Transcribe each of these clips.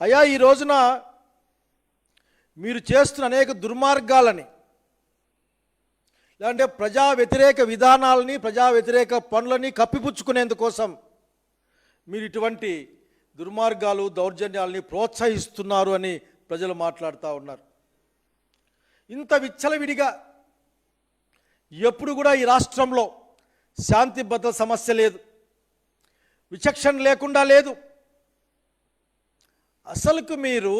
అయ్యా ఈ రోజున మీరు చేస్తున్న అనేక దుర్మార్గాలని, లేదంటే ప్రజా వ్యతిరేక విధానాలని, ప్రజా వ్యతిరేక పనులని కప్పిపుచ్చుకునేందుకోసం మీరు ఇటువంటి దుర్మార్గాలు, దౌర్జన్యాలని ప్రోత్సహిస్తున్నారు అని ప్రజలు మాట్లాడుతూ ఉన్నారు. ఇంత విచ్చలవిడిగా ఎప్పుడు కూడా ఈ రాష్ట్రంలో శాంతి భద్రత సమస్య లేదు, విచక్షణ లేకుండా లేదు. అసలుకు మీరు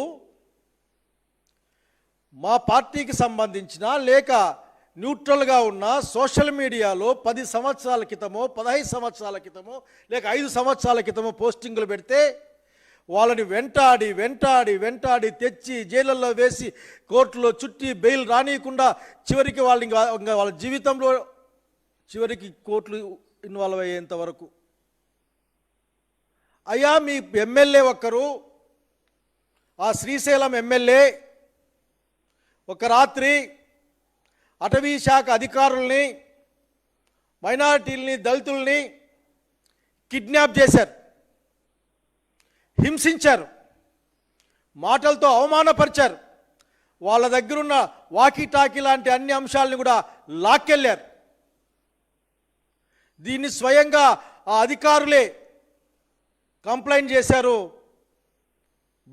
మా పార్టీకి సంబంధించిన లేక న్యూట్రల్గా ఉన్న సోషల్ మీడియాలో 10 సంవత్సరాల క్రితమో 15 సంవత్సరాల క్రితమో లేక 5 సంవత్సరాల క్రితమో పోస్టింగులు పెడితే వాళ్ళని వెంటాడి వెంటాడి వెంటాడి తెచ్చి జైళ్ళల్లో వేసి కోర్టులో చుట్టి బెయిల్ రానియకుండా చివరికి వాళ్ళు ఇంకా వాళ్ళ జీవితంలో చివరికి కోర్టులు ఇన్వాల్వ్ అయ్యేంత వరకు. అయ్యా మీ ఎమ్మెల్యే ఒక్కరు, ఆ శ్రీశైలం ఎమ్మెల్యే ఒక రాత్రి అటవీ శాఖ అధికారుల్ని, మైనారిటీలని, దళితుల్ని కిడ్నాప్ చేశారు, హింసించారు, మాటలతో అవమానపరిచారు, వాళ్ళ దగ్గరున్న వాకీటాకీ లాంటి అన్ని అంశాలను కూడా లాక్కెళ్ళారు. దీన్ని స్వయంగా ఆ అధికారులే కంప్లైంట్ చేశారు.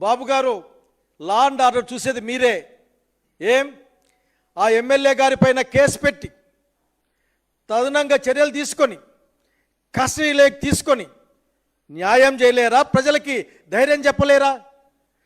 బాబు గారు, లా అండ్ ఆర్డర్ చూసేది మీరే, ఏం ఆ ఎమ్మెల్యే గారి పైన కేసు పెట్టి తదనంగా చర్యలు తీసుకొని కస్టడీలోకి తీసుకొని న్యాయం చేయలేరా? ప్రజలకి ధైర్యం చెప్పలేరా?